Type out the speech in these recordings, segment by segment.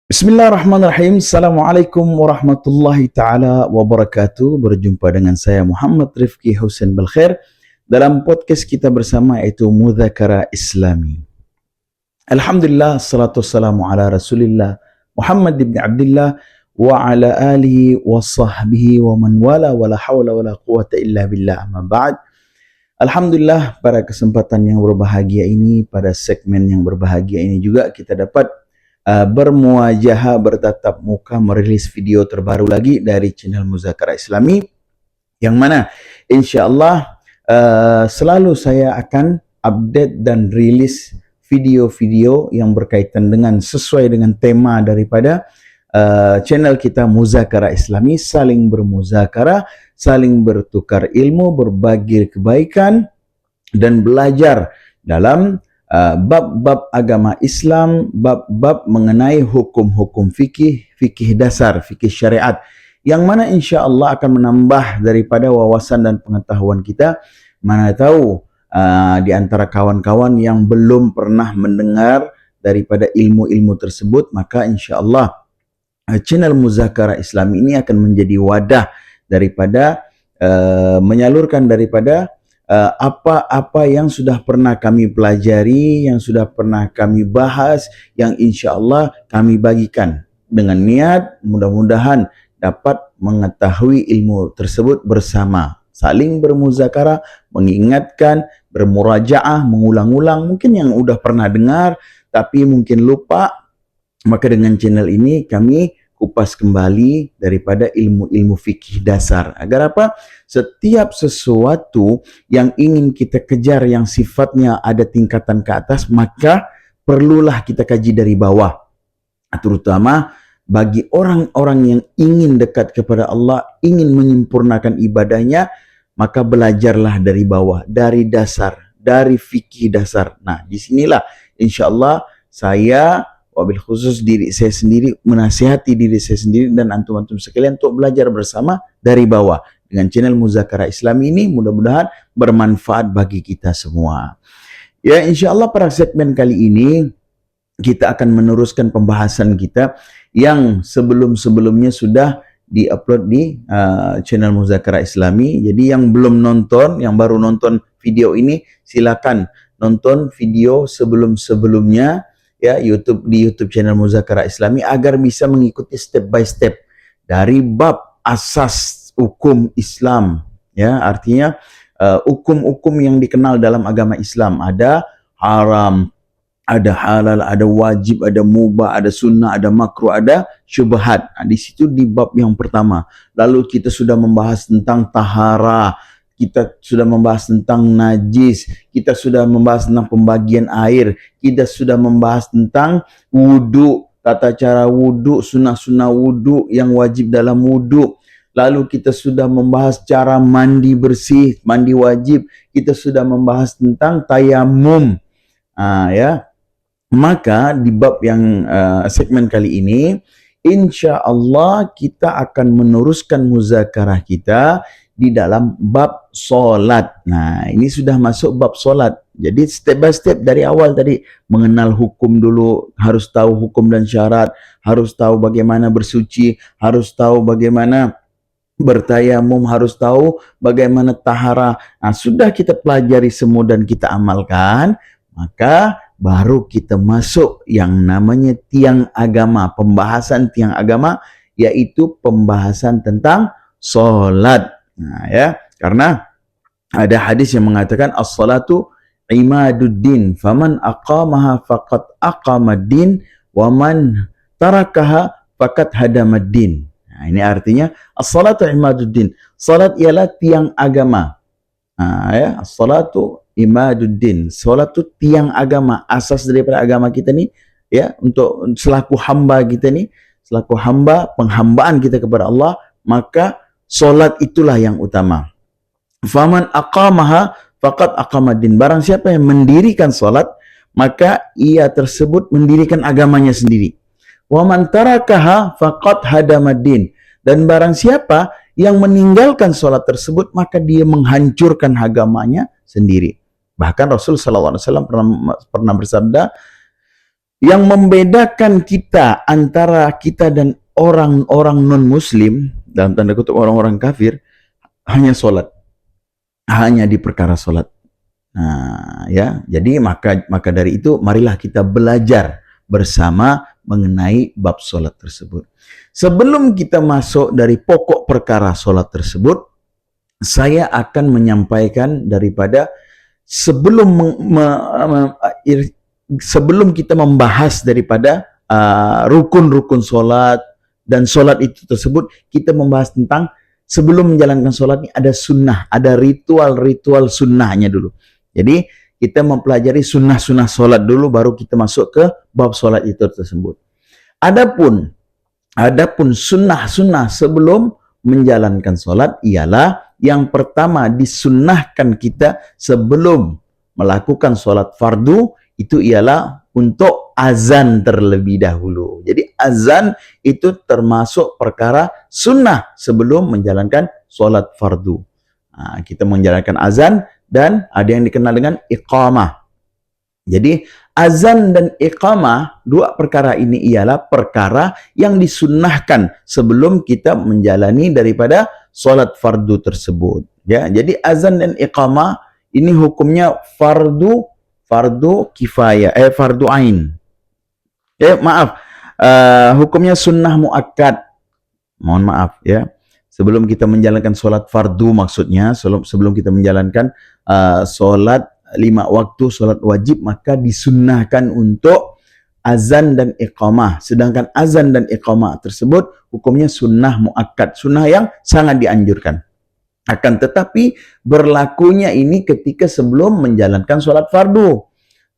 Bismillahirrahmanirrahim. Assalamualaikum warahmatullahi ta'ala wabarakatuh. Berjumpa dengan saya Muhammad Rifki Husain Belkhair dalam podcast kita bersama, yaitu Mudzakarah Islami. Alhamdulillah, salatu wassalamu ala rasulillah Muhammad ibn Abdullah wa ala alihi wa sahbihi wa man wala wa la hawla wa la quwata illa billah, amma ba'd. Alhamdulillah, pada kesempatan yang berbahagia ini, pada segmen yang berbahagia ini juga kita dapat bermuajahah, bertatap muka, merilis video terbaru lagi dari channel Mudzakarah Islami, yang mana insyaAllah selalu saya akan update dan rilis video-video yang berkaitan dengan, sesuai dengan tema daripada channel kita Mudzakarah Islami, saling bermuzakarah, saling bertukar ilmu, berbagi kebaikan, dan belajar dalam bab-bab agama Islam, bab-bab mengenai hukum-hukum fikih dasar, fikih syariat, yang mana insya Allah akan menambah daripada wawasan dan pengetahuan kita. Mana tahu di antara kawan-kawan yang belum pernah mendengar daripada ilmu-ilmu tersebut, maka insya Allah channel Mudzakarah Islam ini akan menjadi wadah daripada menyalurkan daripada apa-apa yang sudah pernah kami pelajari, yang sudah pernah kami bahas, yang insya Allah kami bagikan dengan niat mudah-mudahan dapat mengetahui ilmu tersebut bersama, saling bermuzakarah, mengingatkan, bermurajaah, mengulang-ulang. Mungkin yang udah pernah dengar tapi mungkin lupa, maka dengan channel ini kami kupas kembali daripada ilmu-ilmu fikih dasar. Agar apa? Setiap sesuatu yang ingin kita kejar yang sifatnya ada tingkatan ke atas, maka perlulah kita kaji dari bawah. Terutama bagi orang-orang yang ingin dekat kepada Allah, ingin menyempurnakan ibadahnya, maka belajarlah dari bawah, dari dasar, dari fikih dasar. Nah, disinilah insya Allah saya, wabil khusus diri saya sendiri, menasihati diri saya sendiri dan antum-antum sekalian untuk belajar bersama dari bawah. Dengan channel Mudzakarah Islami ini mudah-mudahan bermanfaat bagi kita semua. Ya, insya Allah pada segmen kali ini kita akan meneruskan pembahasan kita yang sebelum-sebelumnya sudah di-upload di channel Mudzakarah Islami. Jadi yang belum nonton, yang baru nonton video ini, silakan nonton video sebelum-sebelumnya ya, di YouTube channel Mudzakarah Islami, agar bisa mengikuti step by step dari bab asas hukum Islam, ya, artinya hukum-hukum yang dikenal dalam agama Islam. Ada haram, ada halal, ada wajib, ada mubah, ada sunnah, ada makruh, ada syubhat. Nah, di situ di bab yang pertama. Lalu kita sudah membahas tentang tahara, kita sudah membahas tentang najis, kita sudah membahas tentang pembagian air, kita sudah membahas tentang wudu, tata cara wudu, sunnah-sunnah wudu yang wajib dalam wudu. Lalu kita sudah membahas cara mandi bersih, mandi wajib, kita sudah membahas tentang tayamum. Ya. Maka di bab yang segmen kali ini, insya Allah kita akan meneruskan muzakarah kita di dalam bab solat. Nah, ini sudah masuk bab solat. Jadi step by step dari awal tadi, mengenal hukum dulu, harus tahu hukum dan syarat, harus tahu bagaimana bersuci, harus tahu bagaimana bertayamum, harus tahu bagaimana tahara. Nah, sudah kita pelajari semua dan kita amalkan, maka baru kita masuk yang namanya tiang agama, pembahasan tiang agama, yaitu pembahasan tentang solat. Nah, ya, karena ada hadis yang mengatakan as-salatu imaduddin, faman aqamaha faqad aqamaddin, wa man tarakaha faqad hadamaddin. Nah, ini artinya as-salatu imaduddin, salat ialah tiang agama. Ya, as-salatu imaduddin, salat itu tiang agama, asas daripada agama kita ni, ya, untuk selaku hamba kita ni, selaku hamba, penghambaan kita kepada Allah, maka solat itulah yang utama. Faman aqamaha faqad aqamaddin, barang siapa yang mendirikan solat, maka ia tersebut mendirikan agamanya sendiri. Wa man tarakaha faqad hadamaddin, dan barang siapa yang meninggalkan solat tersebut, maka dia menghancurkan agamanya sendiri. Bahkan Rasul SAW pernah bersabda, Yang membedakan kita antara kita dan orang-orang non-muslim, dalam tanda kutip orang-orang kafir, hanya sholat. Hanya di perkara sholat. Nah, ya, jadi maka dari itu marilah kita belajar bersama mengenai bab sholat tersebut. Sebelum kita masuk dari pokok perkara sholat tersebut, saya akan menyampaikan daripada sebelum sebelum kita membahas daripada rukun-rukun solat dan solat itu tersebut, kita membahas tentang sebelum menjalankan solat ini ada sunnah, ada ritual-ritual sunnahnya dulu. Jadi kita mempelajari sunnah-sunnah solat dulu, baru kita masuk ke bab solat itu tersebut. Adapun sunnah-sunnah sebelum menjalankan solat ialah yang pertama disunnahkan kita sebelum melakukan solat fardu itu ialah untuk azan terlebih dahulu. Jadi azan itu termasuk perkara sunnah sebelum menjalankan solat fardu. Nah, kita menjalankan azan dan ada yang dikenal dengan iqamah. Jadi azan dan iqamah, dua perkara ini ialah perkara yang disunnahkan sebelum kita menjalani daripada solat fardu tersebut. Ya, jadi azan dan iqamah ini hukumnya fardu kifayah, fardu ain. Hukumnya sunnah muakkad. Mohon maaf ya. Sebelum kita menjalankan solat fardu, maksudnya sebelum kita menjalankan solat 5 waktu, solat wajib, maka disunnahkan untuk azan dan iqamah. Sedangkan azan dan iqamah tersebut hukumnya sunnah muakkad, sunnah yang sangat dianjurkan. Akan tetapi berlakunya ini ketika sebelum menjalankan solat fardu.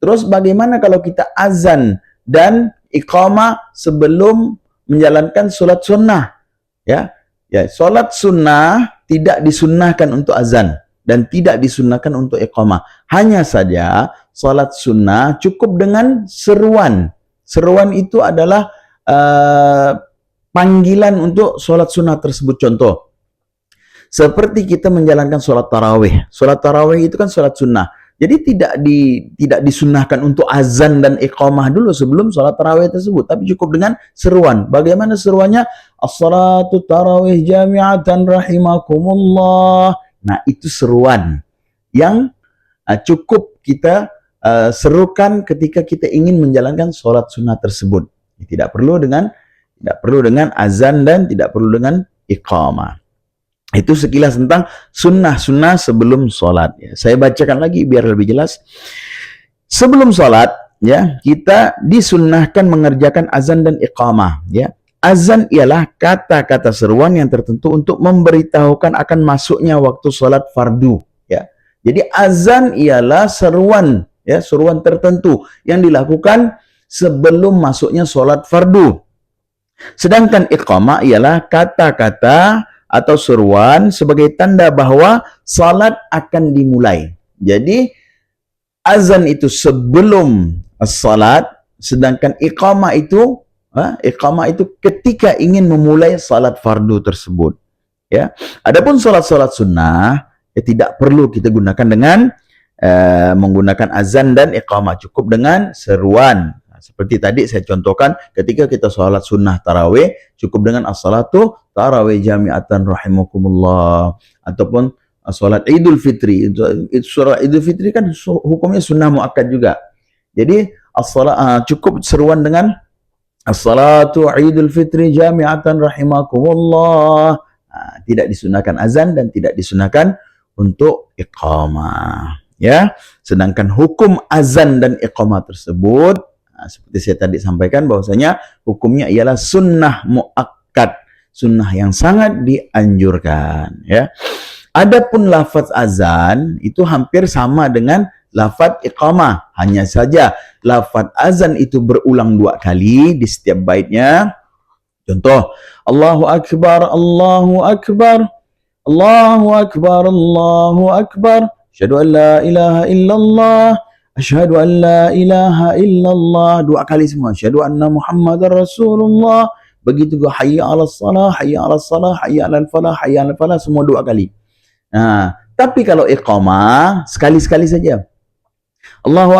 Terus bagaimana kalau kita azan dan iqamah sebelum menjalankan solat sunnah? Ya, solat sunnah tidak disunnahkan untuk azan dan tidak disunnahkan untuk iqamah. Hanya saja solat sunnah cukup dengan seruan. Seruan itu adalah panggilan untuk solat sunnah tersebut. Contoh, seperti kita menjalankan sholat tarawih. Sholat tarawih itu kan sholat sunnah. Jadi tidak disunnahkan untuk azan dan iqamah dulu sebelum sholat tarawih tersebut. Tapi cukup dengan seruan. Bagaimana seruannya? As-salatu tarawih jami'atan rahimakumullah. Nah, itu seruan yang cukup kita serukan ketika kita ingin menjalankan sholat sunnah tersebut. Tidak perlu dengan azan dan tidak perlu dengan iqamah. Itu sekilas tentang sunnah-sunnah sebelum sholat. Ya, saya bacakan lagi biar lebih jelas. Sebelum sholat, ya, kita disunnahkan mengerjakan azan dan iqamah. Ya, azan ialah kata-kata seruan yang tertentu untuk memberitahukan akan masuknya waktu sholat fardu. Ya, jadi azan ialah seruan, ya, seruan tertentu yang dilakukan sebelum masuknya sholat fardu. Sedangkan iqamah ialah kata-kata atau seruan sebagai tanda bahwa salat akan dimulai. Jadi azan itu sebelum salat, sedangkan iqamah itu ketika ingin memulai salat fardu tersebut. Ya. Adapun salat-salat sunnah ya tidak perlu kita gunakan dengan menggunakan azan dan iqamah, cukup dengan seruan. Seperti tadi saya contohkan ketika kita sholat sunnah tarawih, cukup dengan as-salatu tarawih jami'atan rahimakumullah. Ataupun sholat idul fitri. Sholat idul fitri kan hukumnya sunnah muakkad juga. Jadi cukup seruan dengan as-salatu idul fitri jami'atan rahimakumullah. Tidak disunahkan azan dan tidak disunahkan untuk iqamah. Ya, sedangkan hukum azan dan iqamah tersebut, seperti saya tadi sampaikan bahwasanya hukumnya ialah sunnah muakkad, sunnah yang sangat dianjurkan. Ya. Adapun lafaz azan itu hampir sama dengan lafaz iqamah, hanya saja lafaz azan itu berulang 2 kali di setiap baitnya. Contoh, Allahu Akbar, Allahu Akbar, Allahu Akbar, Allahu Akbar, asyhadu an la ilaha illallah, asyhadu an la ilaha illallah, 2 kali semua. Asyhadu anna Muhammadar Rasulullah. Begitu juga hayya 'alas salah, hayya 'alas salah, hayya 'alal falah, hayya 'alal falah, semua 2 kali. Nah, tapi kalau iqamah sekali-sekali saja. Allahu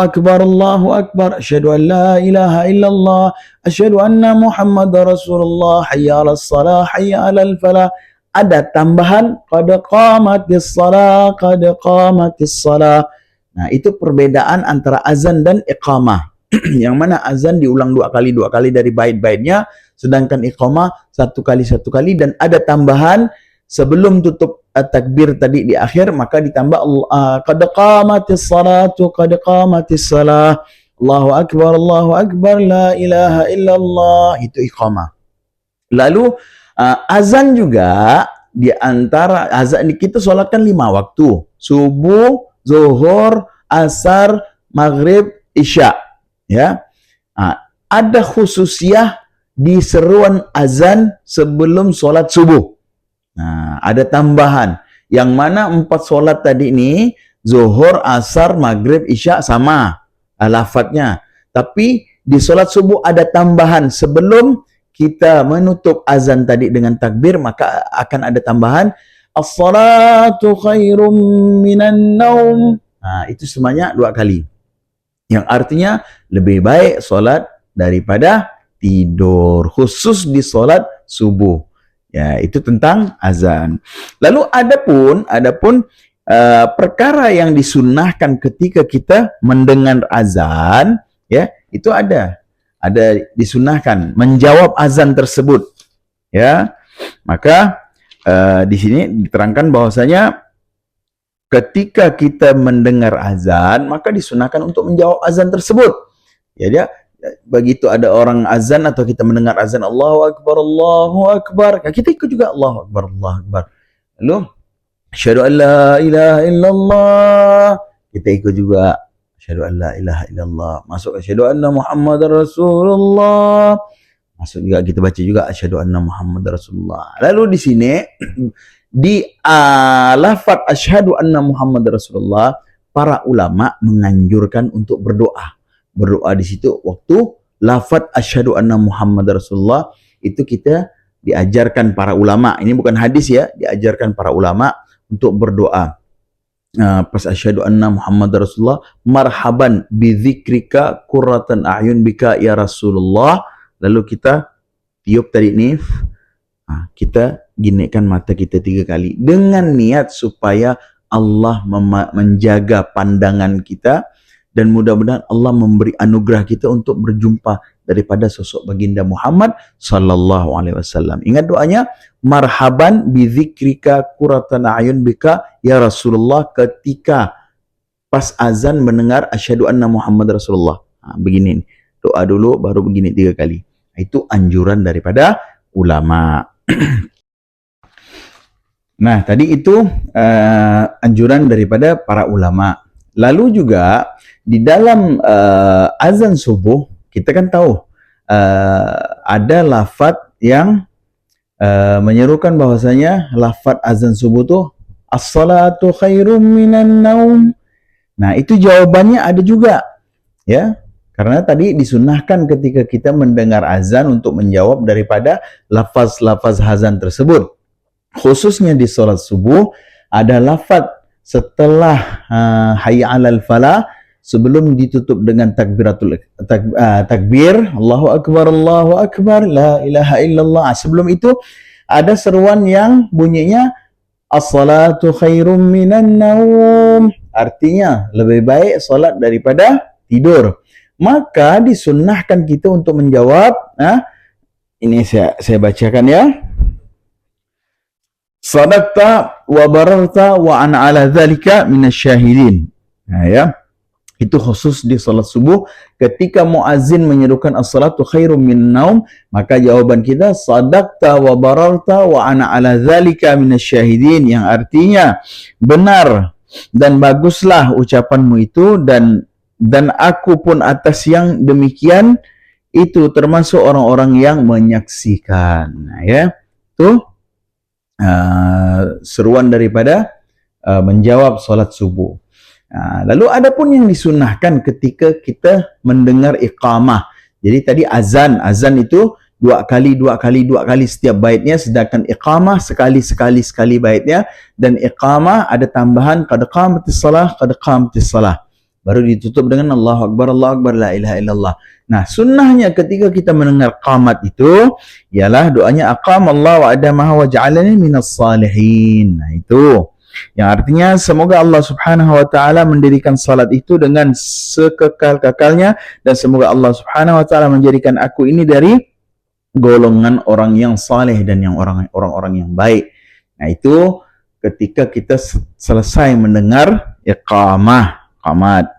Akbar, asyhadu an la ilaha illallah, asyhadu anna Muhammadar Rasulullah, hayya 'alas shalah, hayya 'alal falah. Ada tambahan qad qamatis shalah, qad qamatis shalah. Nah, itu perbedaan antara azan dan iqamah. Yang mana azan diulang dua kali dari bait-baitnya, sedangkan iqamah satu kali, dan ada tambahan sebelum tutup takbir tadi di akhir, maka ditambah qad qamatis salatu, qad qamatis salah, Allahu Akbar, la ilaha illallah, itu iqamah. Lalu azan juga, di antara azan kita solatkan 5 waktu, subuh, zuhur, asar, maghrib, isya, ya. Ada khususiyah di seruan azan sebelum solat subuh. Nah, ada tambahan. Yang mana 4 solat tadi ini, zuhur, asar, maghrib, isya sama lafadznya. Tapi di solat subuh ada tambahan. Sebelum kita menutup azan tadi dengan takbir, maka akan ada tambahan as-salatu khairum minan naum. Nah, itu semuanya 2 kali. Yang artinya lebih baik solat daripada tidur. Khusus di solat subuh. Ya, itu tentang azan. Lalu adapun perkara yang disunnahkan ketika kita mendengar azan, ya, itu ada disunnahkan menjawab azan tersebut, ya. Maka di sini diterangkan bahwasanya ketika kita mendengar azan, maka disunahkan untuk menjawab azan tersebut. Ya, dia begitu ada orang azan atau kita mendengar azan Allahu Akbar, kita ikut juga Allahu Akbar. Lalu asyhadu an la ilaha illallah, kita ikut juga asyhadu an la ilaha illallah. Masuk asyhadu anna Muhammadar Rasulullah. Masuk juga kita baca juga asyhadu anna Muhammadar Rasulullah. Lalu di sini di lafaz asyhadu anna Muhammadar Rasulullah, para ulama menganjurkan untuk berdoa. Berdoa di situ waktu lafaz asyhadu anna Muhammadar Rasulullah itu kita diajarkan para ulama. Ini bukan hadis ya, diajarkan para ulama untuk berdoa. Pas asyhadu anna Muhammadar Rasulullah, marhaban bi dzikrika qurratan a'yun bika ya Rasulullah. Lalu kita tiup tadi ini, kita ginikan mata kita 3 kali dengan niat supaya Allah menjaga pandangan kita, dan mudah-mudahan Allah memberi anugerah kita untuk berjumpa daripada sosok baginda Muhammad sallallahu alaihi wasallam. Ingat doanya, marhaban bi dzikrika qurratan a'yun bika ya Rasulullah, ketika pas azan mendengar asyhadu anna Muhammad Rasulullah. Begini, doa dulu baru begini 3 kali. Itu anjuran daripada ulama. Nah, tadi itu anjuran daripada para ulama. Lalu juga di dalam azan subuh, kita kan tahu ada lafaz yang menyerukan bahwasanya lafaz azan subuh tuh as-salatu khairum minan naum. Nah, itu jawabannya ada juga, ya. Karena tadi disunnahkan ketika kita mendengar azan untuk menjawab daripada lafaz-lafaz azan tersebut. Khususnya di salat subuh ada lafaz setelah hayya 'alal falah, sebelum ditutup dengan takbir Allahu Akbar, la ilaha illallah. Sebelum itu ada seruan yang bunyinya as-salatu khairum minan naum. Artinya lebih baik salat daripada tidur. Maka disunnahkan kita untuk menjawab. Ini saya bacakan ya. Sadaqta wa bararta wa ana ala dzalika minasyahidin. Nah, ya. Itu khusus di salat subuh, ketika muazzin menyerukan as-salatu khairum min naum, maka jawaban kita sadaqta wa bararta wa ana ala dzalika minasyahidin, yang artinya benar dan baguslah ucapanmu itu, dan aku pun atas yang demikian itu termasuk orang-orang yang menyaksikan. Nah, ya. Tuh seruan daripada menjawab salat subuh. Lalu ada pun yang disunnahkan ketika kita mendengar iqamah. Jadi tadi azan itu 2 kali setiap baitnya, sedangkan iqamah sekali baitnya, dan iqamah ada tambahan qad qamatis salah. baru ditutup dengan Allahu Akbar, la ilaha illallah. Nah, sunnahnya ketika kita mendengar qamat itu ialah doanya aqamallahu wa adamaha wa ja'alani minas salihin. Nah, itu yang artinya semoga Allah Subhanahu wa taala mendirikan salat itu dengan sekekal-kekalnya, dan semoga Allah Subhanahu wa taala menjadikan aku ini dari golongan orang yang saleh dan yang orang-orang yang baik. Nah, itu ketika kita selesai mendengar iqamah, qamat,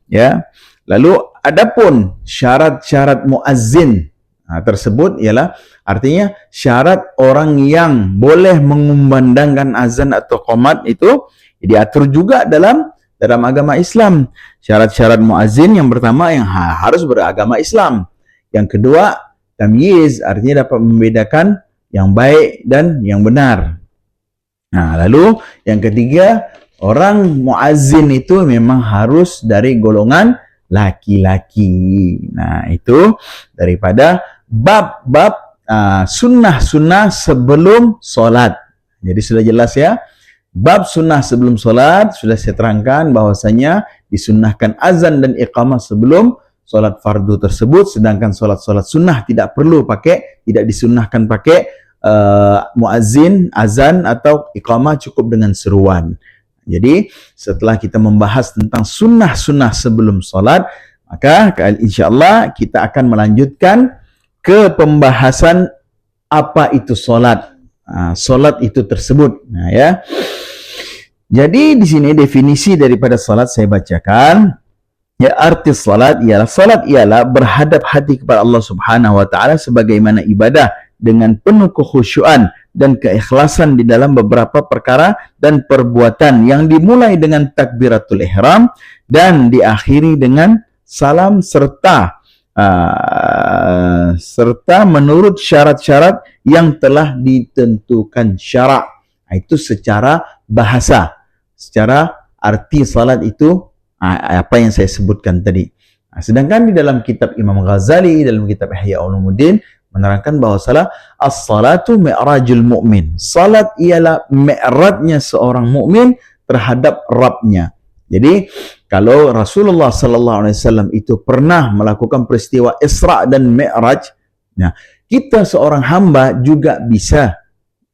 ya. Lalu adapun syarat-syarat muazzin tersebut ialah artinya syarat orang yang boleh mengumandangkan azan atau qamat itu diatur juga dalam agama Islam. Syarat-syarat muazzin yang pertama yang harus beragama Islam. Yang kedua, tamyiz, artinya dapat membedakan yang baik dan yang benar. Nah, lalu yang ketiga, orang muazzin itu memang harus dari golongan laki-laki. Nah, itu daripada bab-bab sunnah-sunnah sebelum solat. Jadi sudah jelas ya. Bab sunnah sebelum solat sudah saya terangkan bahwasanya disunnahkan azan dan iqamah sebelum solat fardu tersebut, sedangkan solat-solat sunnah tidak disunnahkan pakai muazzin, azan atau iqamah, cukup dengan seruan. Jadi setelah kita membahas tentang sunnah-sunnah sebelum solat, maka insyaAllah kita akan melanjutkan ke pembahasan apa itu solat. Solat itu tersebut. Nah, ya. Jadi di sini definisi daripada solat saya bacakan. Ya, arti salat ialah berhadap hati kepada Allah Subhanahu wa taala sebagaimana ibadah dengan penuh kekhusyuan dan keikhlasan di dalam beberapa perkara dan perbuatan yang dimulai dengan takbiratul ihram dan diakhiri dengan salam serta menurut syarat-syarat yang telah ditentukan syarak. Itu secara bahasa. Secara arti salat itu apa yang saya sebutkan tadi. Sedangkan di dalam kitab Imam Ghazali, dalam kitab Ihya Ulumuddin, menerangkan bahawa as-salatu mi'rajul mu'min. Salat ialah mi'rajnya seorang mukmin terhadap Rabbnya. Jadi kalau Rasulullah sallallahu alaihi wasallam itu pernah melakukan peristiwa Isra dan Mi'raj, nah, kita seorang hamba juga bisa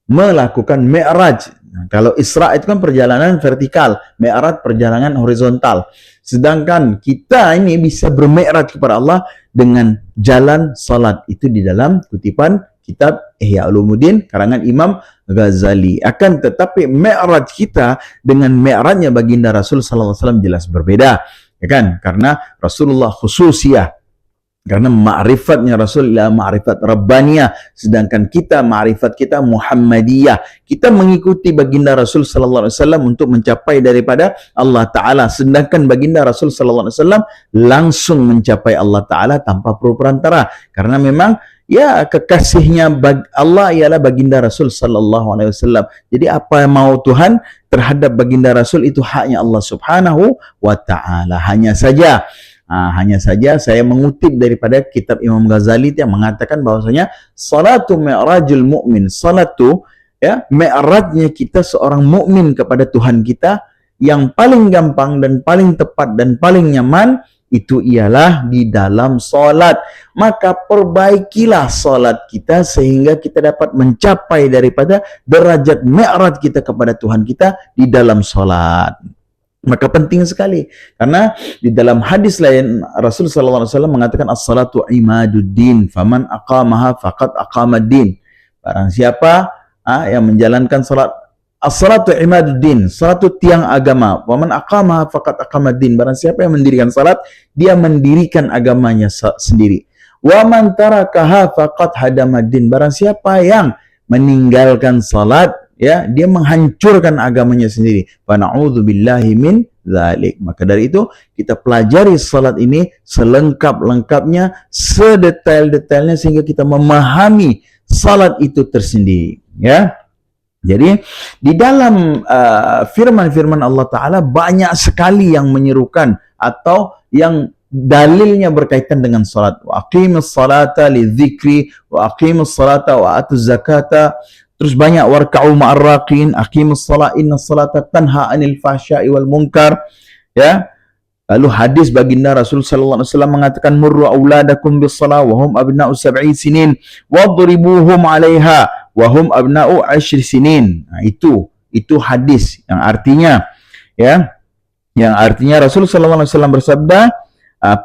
melakukan Mi'raj. Nah, kalau Isra itu kan perjalanan vertikal, Mi'raj perjalanan horizontal. Sedangkan kita ini bisa bermi'raj kepada Allah dengan jalan salat. Itu di dalam kutipan kitab Ihya Ulumuddin karangan Imam Ghazali. Akan tetapi mi'raj kita dengan mi'rajnya baginda Rasul sallallahu alaihi wasallam jelas berbeda, ya kan? Karena Rasulullah khususiyah. Karena ma'rifatnya Rasulullah ma'rifat Rabbaniyah, sedangkan kita ma'rifat kita Muhammadiyah. Kita mengikuti baginda Rasul sallallahu alaihi wasallam untuk mencapai daripada Allah Ta'ala, sedangkan baginda Rasul sallallahu alaihi wasallam langsung mencapai Allah Ta'ala tanpa perlu perantara. Karena memang ya kekasihnya Allah ialah baginda Rasul sallallahu alaihi wasallam. Jadi apa yang mau Tuhan terhadap baginda Rasul itu haknya Allah Subhanahu wa Ta'ala. Hanya saja saya mengutip daripada kitab Imam Ghazali yang mengatakan bahwasanya salatu mi'rajul mu'min. Salatu ya mi'rajnya kita seorang mukmin kepada Tuhan kita yang paling gampang dan paling tepat dan paling nyaman itu ialah di dalam salat. Maka perbaikilah salat kita sehingga kita dapat mencapai daripada derajat mi'raj kita kepada Tuhan kita di dalam salat. Maka penting sekali, karena di dalam hadis lain Rasul sallallahu alaihi wasallam mengatakan as-salatu imaduddin, faman aqamaha faqad aqamaddin. Barang siapa yang menjalankan salat, as-salatu imaduddin, salat itu tiang agama. Faman aqamaha faqad aqamaddin. Barang siapa yang mendirikan salat, dia mendirikan agamanya sendiri. Wa man tarakaha faqad hadamaddin. Barang siapa yang meninggalkan salat, ya, dia menghancurkan agamanya sendiri. Fa na'udzubillahi min dzalik. Maka dari itu kita pelajari salat ini selengkap-lengkapnya, sedetail-detailnya sehingga kita memahami salat itu tersendiri, ya. Jadi di dalam firman-firman Allah Ta'ala banyak sekali yang menyerukan atau yang dalilnya berkaitan dengan salat. Wa aqimus salata lidzikri wa aqimus salata wa atuz zakata. Terus banyak warka'u ma'arraqin, aqimus salat, inna salata tanha anil fahsya'i wal munkar, ya. Lalu hadis baginda Rasul sallallahu alaihi wasallam mengatakan murru auladakum bis shalah wa hum abna'u sab'i sinin wadribuhum 'alaiha wa hum abna'u 10 sinin. Nah, itu hadis yang artinya Rasul sallallahu alaihi wasallam bersabda,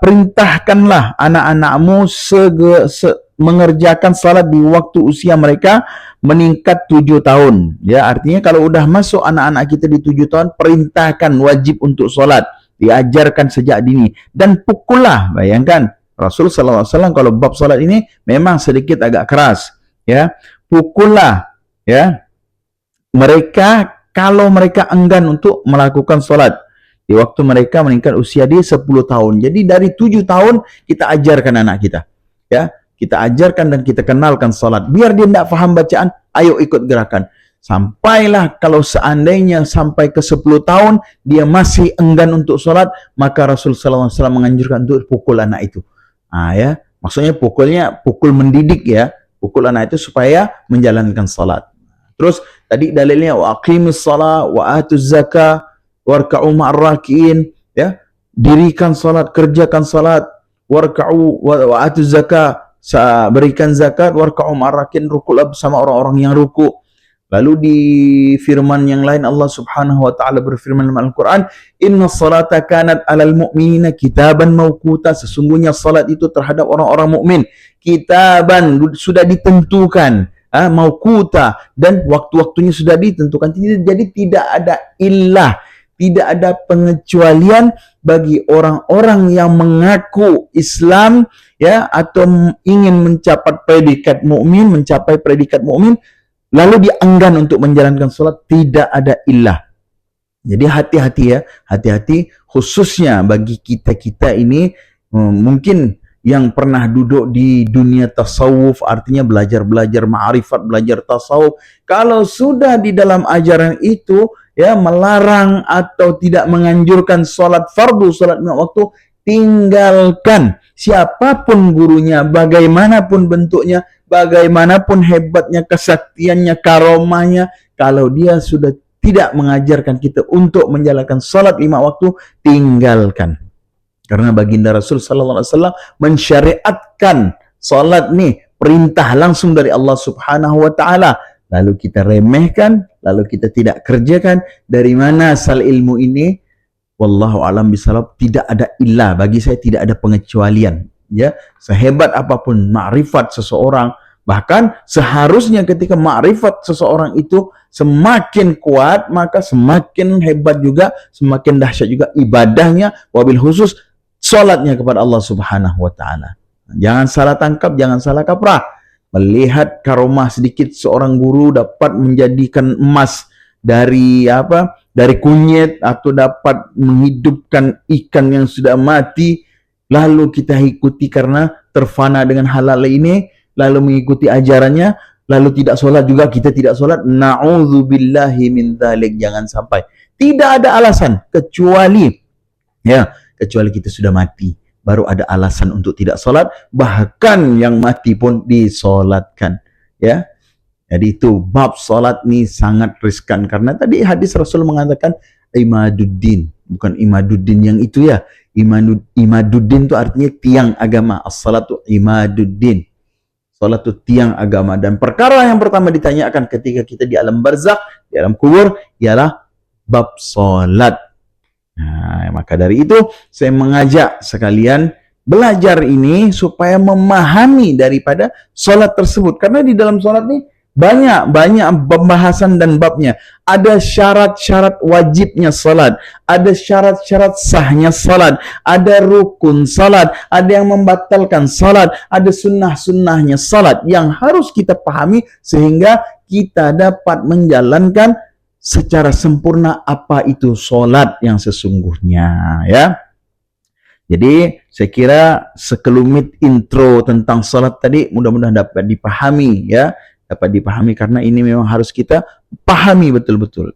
perintahkanlah anak-anakmu mengerjakan salat di waktu usia mereka meningkat 7 tahun. Ya, artinya kalau udah masuk anak-anak kita di 7 tahun, perintahkan wajib untuk salat. Diajarkan sejak dini dan pukullah. Bayangkan Rasul sallallahu alaihi wasallam kalau bab salat ini memang sedikit agak keras, ya. Pukullah, ya, mereka kalau mereka enggan untuk melakukan salat di waktu mereka meningkat usia di 10 tahun. Jadi dari 7 tahun kita ajarkan anak kita, ya. Kita ajarkan dan kita kenalkan salat. Biar dia tidak faham bacaan, ayo ikut gerakan. Sampailah kalau seandainya sampai ke 10 tahun dia masih enggan untuk sholat, maka Rasul sallallahu alaihi wasallam menganjurkan untuk pukul anak itu. Ya, maksudnya pukul mendidik, ya. Pukul anak itu supaya menjalankan salat. Terus tadi dalilnya wa aqimis shalah wa atuz zakah warka'u ma'ar rakiin, ya. Dirikan salat, kerjakan salat, warka'u wa atuz zakah, berikan zakat, warka'u ma'ar rakiin, rukuklah bersama orang-orang yang ruku. Lalu di firman yang lain Allah Subhanahu wa taala berfirman dalam Al-Qur'an, "Inna salata kanat 'alal mu'minina kitaban mawquta." Sesungguhnya salat itu terhadap orang-orang mukmin kitaban, sudah ditentukan, mawquta, dan waktu-waktunya sudah ditentukan. Jadi tidak ada illah, tidak ada pengecualian bagi orang-orang yang mengaku Islam, ya, atau ingin mencapai predikat mukmin, lalu dia enggan untuk menjalankan sholat, tidak ada illah. Jadi hati-hati, ya, hati-hati khususnya bagi kita-kita ini, mungkin yang pernah duduk di dunia tasawuf, artinya belajar ma'rifat, belajar tasawuf. Kalau sudah di dalam ajaran itu, ya, melarang atau tidak menganjurkan sholat fardu, sholat lima waktu, tinggalkan. Siapapun gurunya, bagaimanapun bentuknya, bagaimanapun hebatnya, kesaktiannya, karomahnya, kalau dia sudah tidak mengajarkan kita untuk menjalankan salat 5 waktu, tinggalkan. Karena baginda Rasul sallallahu alaihi wasallam mensyariatkan salat nih, perintah langsung dari Allah Subhanahu wa taala. Lalu kita remehkan, lalu kita tidak kerjakan. Dari mana asal ilmu ini? Wallahu alam bisawab, tidak ada illah, bagi saya tidak ada pengecualian, ya. Sehebat apapun makrifat seseorang, bahkan seharusnya ketika makrifat seseorang itu semakin kuat, maka semakin hebat juga, semakin dahsyat juga ibadahnya, wabil khusus salatnya kepada Allah Subhanahu wa taala. Jangan salah tangkap, jangan salah kaprah. Melihat karomah sedikit seorang guru dapat menjadikan emas dari kunyit, atau dapat menghidupkan ikan yang sudah mati, lalu kita ikuti karena terfana dengan halal ini, lalu mengikuti ajarannya, lalu tidak sholat juga, kita tidak sholat. Na'udzubillahi min dzalik, jangan sampai. Tidak ada alasan kecuali kita sudah mati, baru ada alasan untuk tidak sholat. Bahkan yang mati pun disolatkan, ya. Jadi itu bab salat nih sangat riskan, karena tadi hadis Rasul mengatakan imaduddin, bukan imaduddin yang itu, ya. Imaduddin itu artinya tiang agama. As-salatu imaduddin. Salat itu tiang agama, dan perkara yang pertama ditanyakan ketika kita di alam barzakh, di alam kubur, ialah bab salat. Nah, maka dari itu saya mengajak sekalian belajar ini supaya memahami daripada salat tersebut, karena di dalam salat nih banyak pembahasan dan babnya. Ada syarat-syarat wajibnya salat, ada syarat-syarat sahnya salat, ada rukun salat, ada yang membatalkan salat, ada sunnah-sunnahnya salat yang harus kita pahami sehingga kita dapat menjalankan secara sempurna apa itu salat yang sesungguhnya, ya. Jadi saya kira sekelumit intro tentang salat tadi mudah-mudahan dapat dipahami, ya. Dapat dipahami, karena ini memang harus kita pahami betul-betul.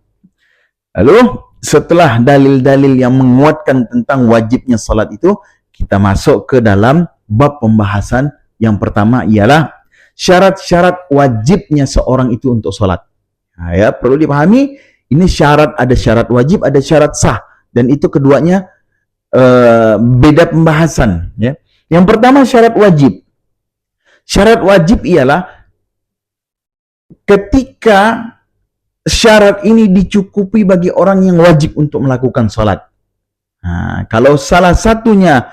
Lalu setelah dalil-dalil yang menguatkan tentang wajibnya salat itu, kita masuk ke dalam bab pembahasan yang pertama, ialah syarat-syarat wajibnya seorang itu untuk salat. Nah, ya, perlu dipahami, ini syarat, ada syarat wajib, ada syarat sah, dan itu keduanya beda pembahasan. Ya. Yang pertama syarat wajib. Syarat wajib ialah ketika syarat ini dicukupi bagi orang yang wajib untuk melakukan sholat. Nah, kalau salah satunya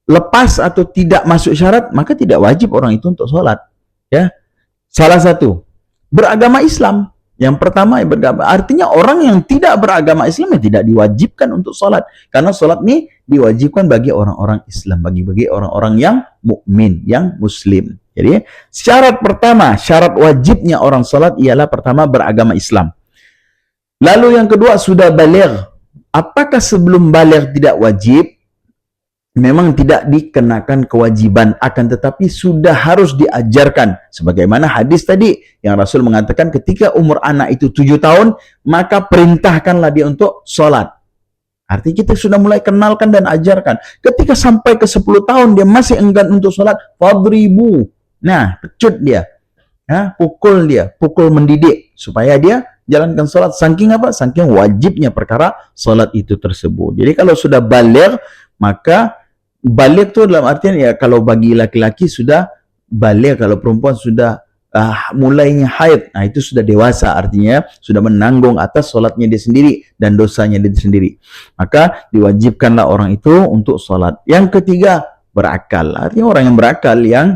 lepas atau tidak masuk syarat, maka tidak wajib orang itu untuk sholat. Ya, salah satu beragama Islam. Yang pertama beragama, artinya orang yang tidak beragama Islam ya tidak diwajibkan untuk sholat, karena sholat ini diwajibkan bagi orang-orang Islam, bagi orang-orang yang mukmin, yang Muslim. Jadi syarat pertama, syarat wajibnya orang sholat ialah pertama beragama Islam. Lalu yang kedua sudah baligh. Apakah sebelum baligh tidak wajib? Memang tidak dikenakan kewajiban, akan tetapi sudah harus diajarkan. Sebagaimana hadis tadi yang Rasul mengatakan ketika umur anak itu 7 tahun, maka perintahkanlah dia untuk sholat. Artinya kita sudah mulai kenalkan dan ajarkan. Ketika sampai ke 10 tahun dia masih enggan untuk sholat, fadribu. Nah, pecut dia. Ya, pukul dia, pukul mendidik supaya dia jalankan sholat. Saking apa? Saking wajibnya perkara sholat itu tersebut. Jadi kalau sudah baligh, maka baligh itu dalam artian ya kalau bagi laki-laki sudah baligh, kalau perempuan sudah mulainya haid, nah itu sudah dewasa, artinya sudah menanggung atas sholatnya dia sendiri dan dosanya dia sendiri. Maka diwajibkanlah orang itu untuk sholat. Yang ketiga berakal, artinya orang yang berakal yang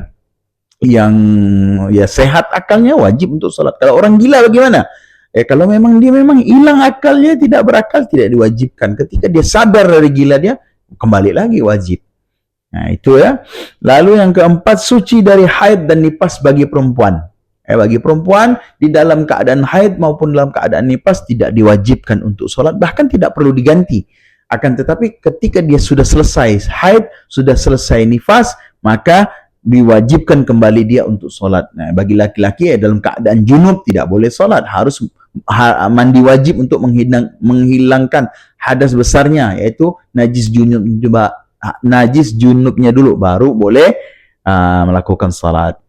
ya sehat akalnya wajib untuk sholat. Kalau orang gila bagaimana? Kalau memang dia memang hilang akalnya, tidak berakal, tidak diwajibkan. Ketika dia sadar dari gila dia, kembali lagi wajib. Nah itu ya. Lalu yang keempat, suci dari haid dan nifas bagi perempuan. Bagi perempuan di dalam keadaan haid maupun dalam keadaan nifas tidak diwajibkan untuk sholat, bahkan tidak perlu diganti. Akan tetapi ketika dia sudah selesai haid, sudah selesai nifas, maka diwajibkan kembali dia untuk sholat. Nah bagi laki-laki dalam keadaan junub tidak boleh sholat, harus mandi wajib untuk menghilangkan hadas besarnya, yaitu najis junub. Najis junubnya dulu baru boleh melakukan salat.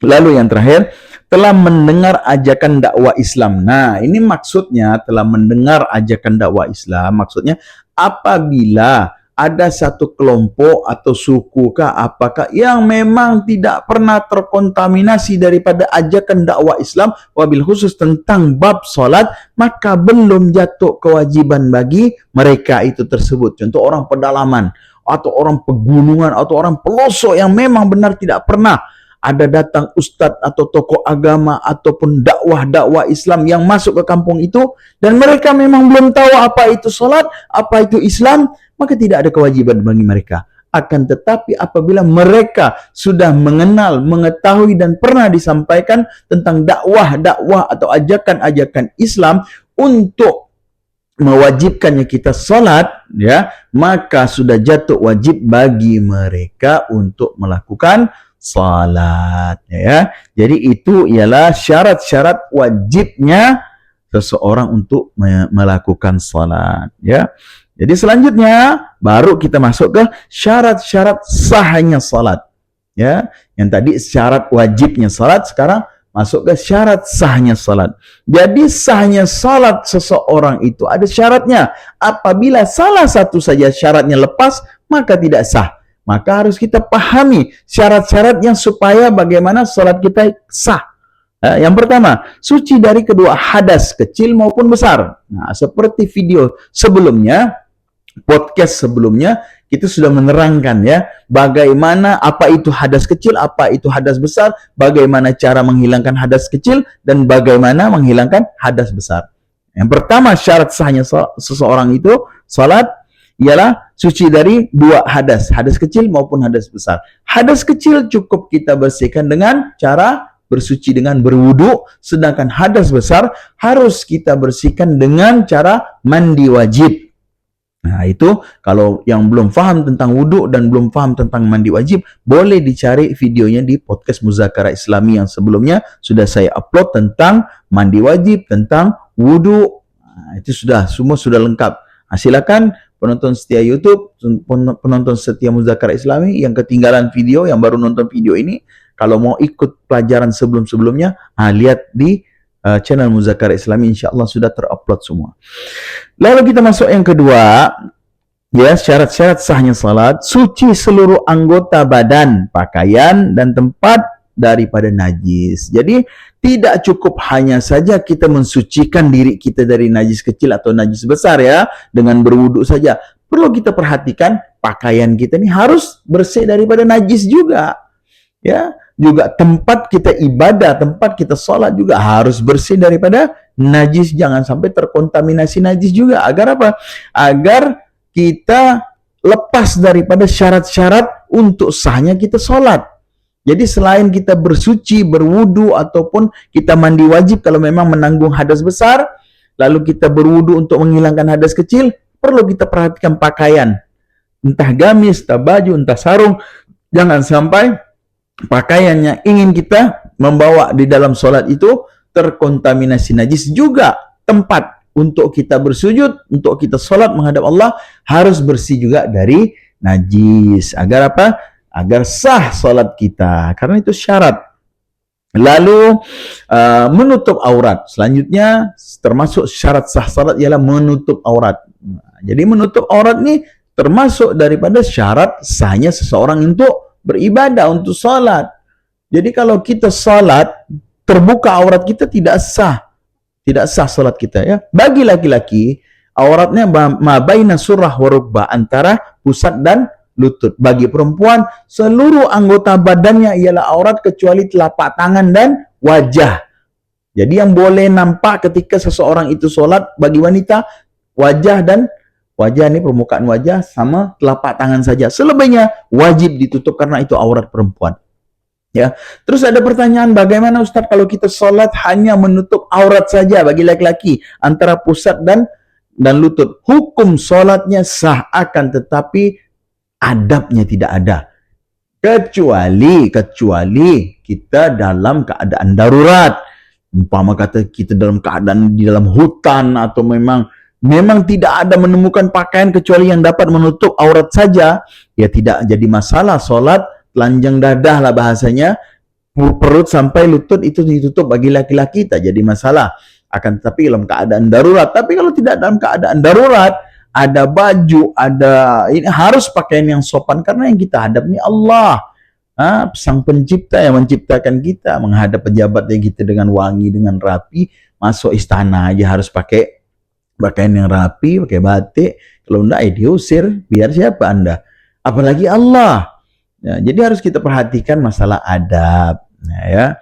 Lalu yang terakhir, telah mendengar ajakan dakwah Islam. Nah, ini maksudnya telah mendengar ajakan dakwah Islam, maksudnya apabila ada satu kelompok atau suku apakah yang memang tidak pernah terkontaminasi daripada ajakan dakwah Islam, wabil khusus tentang bab salat, maka belum jatuh kewajiban bagi mereka itu tersebut. Contoh orang pedalaman, atau orang pegunungan, atau orang pelosok yang memang benar tidak pernah ada datang ustadz atau tokoh agama ataupun dakwah-dakwah Islam yang masuk ke kampung itu, dan mereka memang belum tahu apa itu salat, apa itu Islam, maka tidak ada kewajiban bagi mereka. Akan tetapi apabila mereka sudah mengenal, mengetahui dan pernah disampaikan tentang dakwah-dakwah atau ajakan-ajakan Islam untuk mewajibkannya kita salat, ya, maka sudah jatuh wajib bagi mereka untuk melakukan salat, ya. Jadi itu ialah syarat-syarat wajibnya seseorang untuk melakukan salat, ya. Jadi selanjutnya baru kita masuk ke syarat-syarat sahnya salat, ya. Yang tadi syarat wajibnya salat, sekarang masuk ke syarat sahnya salat. Jadi sahnya salat seseorang itu ada syaratnya. Apabila salah satu saja syaratnya lepas, maka tidak sah. Maka harus kita pahami syarat-syaratnya supaya bagaimana salat kita sah. Yang pertama, suci dari kedua hadas kecil maupun besar. Nah, seperti video sebelumnya, podcast sebelumnya, kita sudah menerangkan ya bagaimana apa itu hadas kecil, apa itu hadas besar, bagaimana cara menghilangkan hadas kecil dan bagaimana menghilangkan hadas besar. Yang pertama syarat sahnya seseorang itu salat ialah suci dari dua hadas, hadas kecil maupun hadas besar. Hadas kecil cukup kita bersihkan dengan cara bersuci dengan berwudu, sedangkan hadas besar harus kita bersihkan dengan cara mandi wajib. Nah itu kalau yang belum paham tentang wudhu dan belum paham tentang mandi wajib, boleh dicari videonya di podcast Muzakarah Islami yang sebelumnya sudah saya upload tentang mandi wajib, tentang wudhu. Nah, itu semua sudah lengkap. Nah, silakan penonton setia YouTube, penonton setia Muzakarah Islami yang ketinggalan video, yang baru nonton video ini, kalau mau ikut pelajaran sebelum-sebelumnya, lihat di channel Muzakarah Islami, insya Allah sudah terupload semua. Lalu kita masuk yang kedua, Ya, syarat-syarat sahnya salat, suci seluruh anggota badan, pakaian dan tempat daripada najis. Jadi tidak cukup hanya saja kita mensucikan diri kita dari najis kecil atau najis besar ya, dengan berwudu saja. Perlu kita perhatikan pakaian kita ini harus bersih daripada najis juga. Ya, juga tempat kita ibadah, tempat kita salat juga harus bersih daripada najis, jangan sampai terkontaminasi najis juga. Agar apa? Agar kita lepas daripada syarat-syarat untuk sahnya kita sholat. Jadi selain kita bersuci, berwudu, ataupun kita mandi wajib kalau memang menanggung hadas besar, lalu kita berwudu untuk menghilangkan hadas kecil, perlu kita perhatikan pakaian. Entah gamis, entah baju, entah sarung. Jangan sampai pakaiannya ingin kita membawa di dalam sholat itu terkontaminasi najis. Juga tempat untuk kita bersujud, untuk kita sholat menghadap Allah harus bersih juga dari najis. Agar apa? Agar sah sholat kita. Karena itu syarat. Lalu menutup aurat. Selanjutnya termasuk syarat sah sholat ialah menutup aurat. Jadi menutup aurat ini termasuk daripada syarat sahnya seseorang untuk beribadah, untuk sholat. Jadi kalau kita sholat terbuka aurat kita tidak sah. Tidak sah salat kita ya. Bagi laki-laki, auratnya mabaina surah wa rukbah, antara pusat dan lutut. Bagi perempuan, seluruh anggota badannya ialah aurat kecuali telapak tangan dan wajah. Jadi yang boleh nampak ketika seseorang itu solat bagi wanita, wajah dan wajah ini, permukaan wajah sama telapak tangan saja. Selebihnya wajib ditutup karena itu aurat perempuan. Ya, terus ada pertanyaan, bagaimana Ustaz kalau kita sholat hanya menutup aurat saja bagi laki-laki antara pusat dan lutut? Hukum sholatnya sah, akan tetapi adabnya tidak ada. Kecuali kita dalam keadaan darurat. Umpama kata kita dalam keadaan di dalam hutan atau memang tidak ada menemukan pakaian kecuali yang dapat menutup aurat saja, ya tidak jadi masalah sholat. Telanjang dadah lah bahasanya, perut sampai lutut itu ditutup bagi laki-laki, tak jadi masalah. Akan tetapi dalam keadaan darurat. Tapi kalau tidak dalam keadaan darurat, ada baju, ada ini harus pakaian yang sopan karena yang kita hadap ini Allah. Sang pencipta yang menciptakan kita, menghadap pejabatnya kita dengan wangi, dengan rapi. Masuk istana aja harus pakai pakaian yang rapi, pakai batik. Kalau enggak ya diusir, biar siapa Anda? Apalagi Allah. Ya, jadi harus kita perhatikan masalah adab. Ya.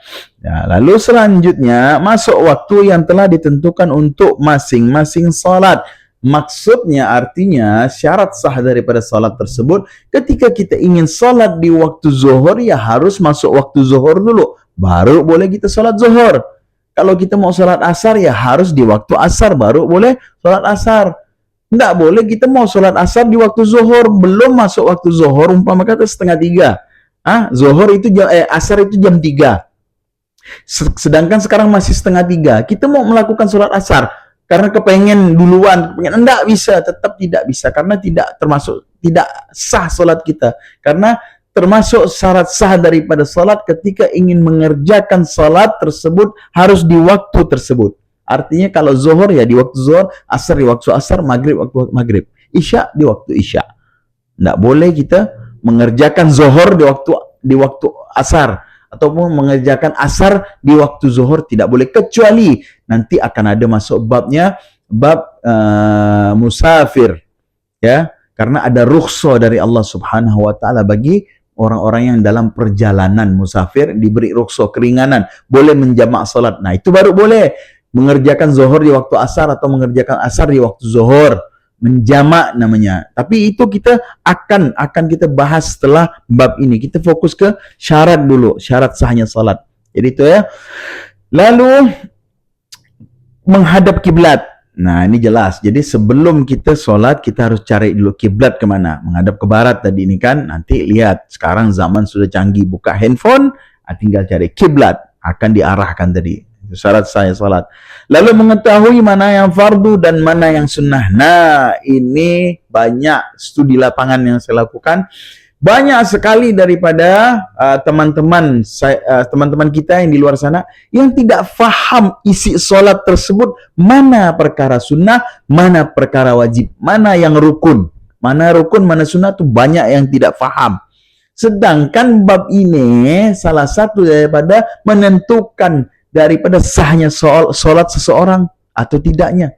Lalu selanjutnya masuk waktu yang telah ditentukan untuk masing-masing salat. Maksudnya artinya syarat sah daripada salat tersebut, ketika kita ingin salat di waktu zuhur ya harus masuk waktu zuhur dulu, baru boleh kita salat zuhur. Kalau kita mau salat asar ya harus di waktu asar, baru boleh salat asar. Tidak boleh kita mau sholat asar di waktu zuhur, belum masuk waktu zuhur, umpama kata 2:30. Zuhur itu asar itu jam 3. Sedangkan sekarang masih 2:30. Kita mau melakukan sholat asar karena kepengen duluan, enggak bisa, tetap tidak bisa karena tidak sah sholat kita. Karena termasuk syarat sah daripada sholat ketika ingin mengerjakan sholat tersebut harus di waktu tersebut. Artinya kalau zuhur ya di waktu zuhur, asar di waktu asar, maghrib waktu maghrib, isya di waktu isya. Tidak boleh kita mengerjakan zuhur di waktu asar ataupun mengerjakan asar di waktu zuhur, tidak boleh, kecuali nanti akan ada masuk babnya bab musafir ya, karena ada rukhsah dari Allah Subhanahu wa taala bagi orang-orang yang dalam perjalanan musafir, diberi rukhsah, keringanan, boleh menjamak salat. Nah, itu baru boleh mengerjakan zuhur di waktu asar atau mengerjakan asar di waktu zuhur, menjamak namanya. Tapi itu kita akan kita bahas setelah bab ini. Kita fokus ke syarat dulu, syarat sahnya salat. Jadi itu ya. Lalu menghadap kiblat. Nah, ini jelas. Jadi sebelum kita sholat, kita harus cari dulu kiblat kemana. Menghadap ke barat tadi ini kan. Nanti lihat, sekarang zaman sudah canggih. Buka handphone, tinggal cari kiblat. Akan diarahkan tadi. Itu syarat saya sholat. Lalu mengetahui mana yang fardu dan mana yang sunnah. Nah, ini banyak studi lapangan yang saya lakukan. Banyak sekali daripada teman-teman kita yang di luar sana yang tidak faham isi solat tersebut, mana perkara sunnah, mana perkara wajib, mana yang rukun, Mana rukun, mana sunnah tuh banyak yang tidak faham. Sedangkan bab ini salah satu daripada menentukan daripada sahnya solat seseorang atau tidaknya.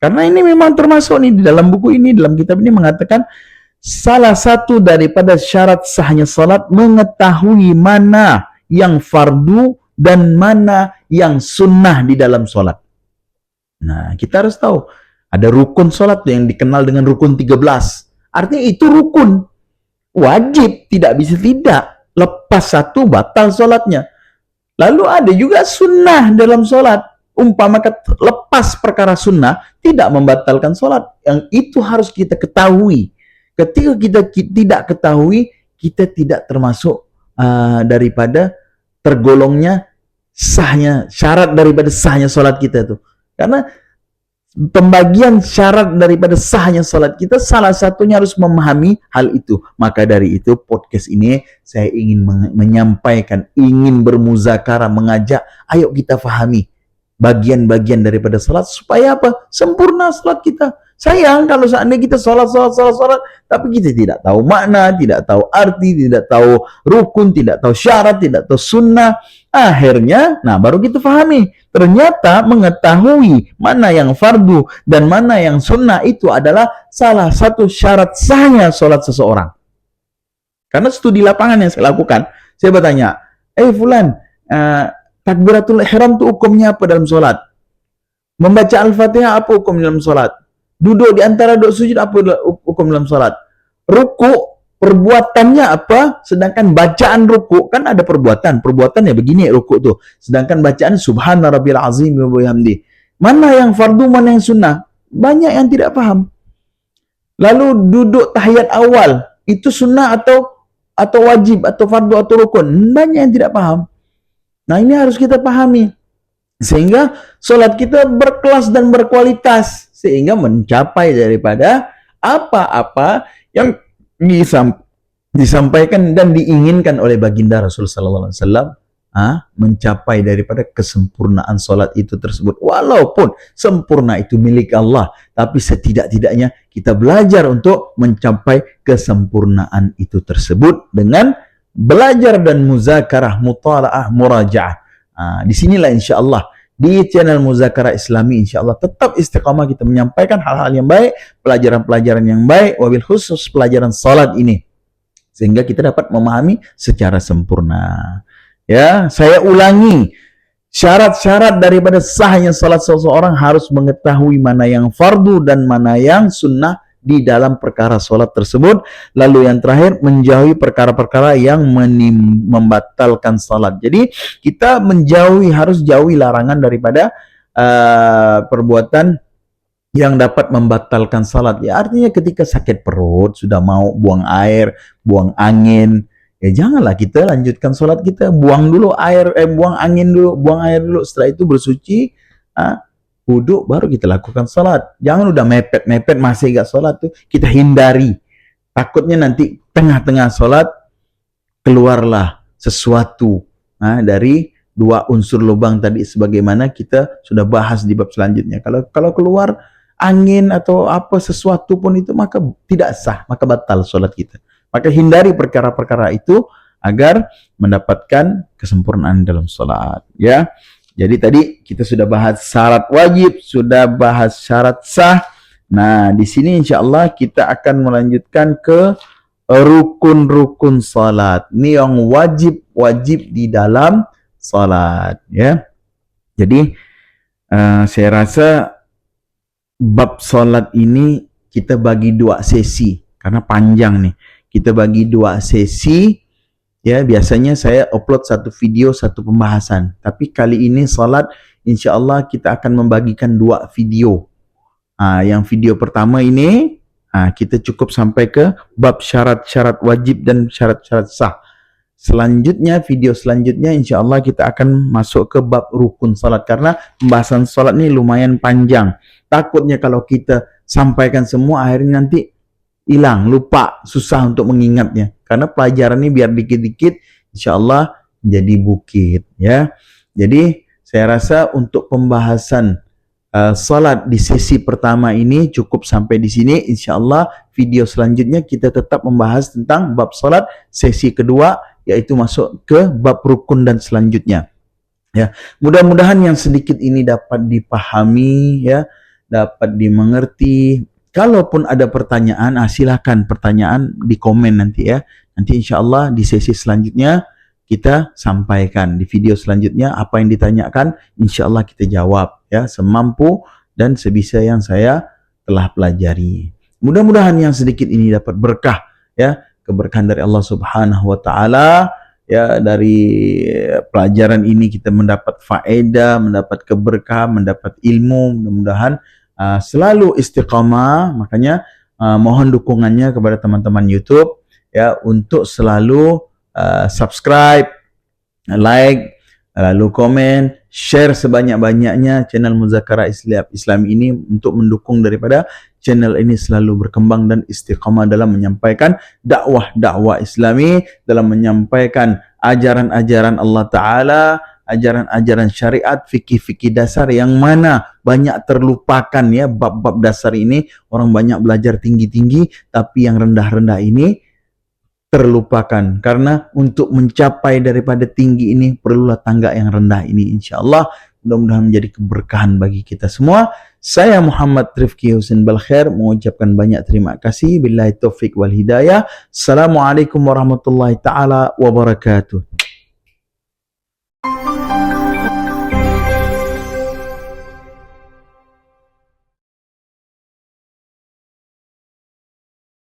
Karena ini memang termasuk nih di dalam buku ini, dalam kitab ini mengatakan salah satu daripada syarat sahnya salat mengetahui mana yang fardu dan mana yang sunnah di dalam salat. Nah, kita harus tahu ada rukun salat yang dikenal dengan rukun 13. Artinya itu rukun. Wajib, tidak bisa tidak. Lepas satu batal salatnya. Lalu ada juga sunnah dalam salat. Umpama lepas perkara sunnah tidak membatalkan salat. Yang itu harus kita ketahui. Ketika kita tidak ketahui, kita tidak termasuk daripada tergolongnya sahnya, syarat daripada sahnya salat kita itu. Karena pembagian syarat daripada sahnya salat kita salah satunya harus memahami hal itu. Maka dari itu podcast ini saya ingin menyampaikan, ingin bermuzakarah, mengajak, ayo kita fahami bagian-bagian daripada salat supaya apa? Sempurna salat kita. Sayang kalau seandainya kita salat, tapi kita tidak tahu makna, tidak tahu arti, tidak tahu rukun, tidak tahu syarat, tidak tahu sunnah. Akhirnya, nah baru kita fahami. Ternyata mengetahui mana yang fardu dan mana yang sunnah itu adalah salah satu syarat sahnya salat seseorang. Karena studi lapangan yang saya lakukan, saya bertanya, Fulan, takbiratul ihram itu hukumnya apa dalam salat? Membaca Al-Fatihah apa hukum dalam salat? Duduk di antara dua sujud apa hukum dalam salat? Ruku perbuatannya apa? Sedangkan bacaan ruku kan ada perbuatannya begini ruku tuh. Sedangkan bacaan subhana rabbil azim wa bihamdi. Mana yang fardu, mana yang sunnah? Banyak yang tidak paham. Lalu duduk tahiyat awal itu sunnah atau wajib atau fardu atau rukun? Banyak yang tidak paham. Nah, ini harus kita pahami. Sehingga salat kita berkelas dan berkualitas, sehingga mencapai daripada apa-apa yang disampaikan dan diinginkan oleh baginda Rasul sallallahu alaihi wasallam, mencapai daripada kesempurnaan salat itu tersebut. Walaupun sempurna itu milik Allah, tapi setidak-tidaknya kita belajar untuk mencapai kesempurnaan itu tersebut dengan belajar dan muzakarah, mutalaah, murajaah. Disinilah insyaAllah di channel Muzakarah Islami insyaAllah tetap istiqamah kita menyampaikan hal-hal yang baik, pelajaran-pelajaran yang baik, wabil khusus pelajaran salat ini, sehingga kita dapat memahami secara sempurna. Ya, saya ulangi, syarat-syarat daripada sahnya salat seseorang harus mengetahui mana yang fardu dan mana yang sunnah di dalam perkara salat tersebut. Lalu yang terakhir, menjauhi perkara-perkara yang membatalkan salat. Jadi kita harus jauhi larangan daripada perbuatan yang dapat membatalkan salat. Ya, artinya ketika sakit perut, sudah mau buang air, buang angin, ya janganlah kita lanjutkan salat kita. Buang air dulu, setelah itu bersuci, wudhu, baru kita lakukan salat. Jangan udah mepet-mepet masih gak salat tuh, kita hindari. Takutnya nanti tengah-tengah salat keluarlah sesuatu dari dua unsur lubang tadi, sebagaimana kita sudah bahas di bab selanjutnya. Kalau keluar angin atau apa sesuatu pun itu, maka tidak sah, maka batal salat kita. Maka hindari perkara-perkara itu agar mendapatkan kesempurnaan dalam salat, ya. Jadi tadi kita sudah bahas syarat wajib, sudah bahas syarat sah. Nah, di sini insyaAllah kita akan melanjutkan ke rukun-rukun salat. Ini yang wajib di dalam salat, ya. Jadi saya rasa bab salat ini kita bagi dua sesi karena panjang nih. Kita bagi dua sesi. Ya, biasanya saya upload satu video, satu pembahasan. Tapi kali ini salat, insya Allah kita akan membagikan dua video. Yang video pertama ini, kita cukup sampai ke bab syarat-syarat wajib dan syarat-syarat sah. Selanjutnya, video selanjutnya, insya Allah kita akan masuk ke bab rukun salat. Karena pembahasan salat ini lumayan panjang. Takutnya kalau kita sampaikan semua, akhirnya nanti hilang, lupa, susah untuk mengingatnya. Karena pelajaran ini biar dikit-dikit, insya Allah jadi bukit, ya. Jadi saya rasa untuk pembahasan salat di sesi pertama ini cukup sampai di sini. InsyaAllah video selanjutnya kita tetap membahas tentang bab salat sesi kedua, yaitu masuk ke bab rukun dan selanjutnya. Ya, mudah-mudahan yang sedikit ini dapat dipahami, ya, dapat dimengerti. Kalaupun ada pertanyaan, silakan pertanyaan di komen nanti ya. Nanti InsyaAllah di sesi selanjutnya kita sampaikan di video selanjutnya apa yang ditanyakan, InsyaAllah kita jawab ya semampu dan sebisa yang saya telah pelajari. Mudah-mudahan yang sedikit ini dapat berkah ya, keberkahan dari Allah Subhanahu wa taala ya. Dari pelajaran ini kita mendapat faedah, mendapat keberkahan, mendapat ilmu. Mudah-mudahan selalu istiqamah. Makanya mohon dukungannya kepada teman-teman YouTube ya untuk selalu subscribe, like, lalu komen, share sebanyak-banyaknya channel Muzakarah Islam ini untuk mendukung daripada channel ini selalu berkembang dan istiqamah dalam menyampaikan dakwah Islami, dalam menyampaikan ajaran-ajaran Allah Ta'ala, ajaran-ajaran syariat, fikih-fikih dasar yang mana banyak terlupakan ya. Bab-bab dasar ini orang banyak belajar tinggi-tinggi, tapi yang rendah-rendah ini terlupakan. Karena untuk mencapai daripada tinggi ini perlulah tangga yang rendah ini. InsyaAllah mudah-mudahan menjadi keberkahan bagi kita semua. Saya Muhammad Rifki Husain Balkhair mengucapkan banyak terima kasih. Billahi taufik wal hidayah. Assalamualaikum warahmatullahi taala wabarakatuh.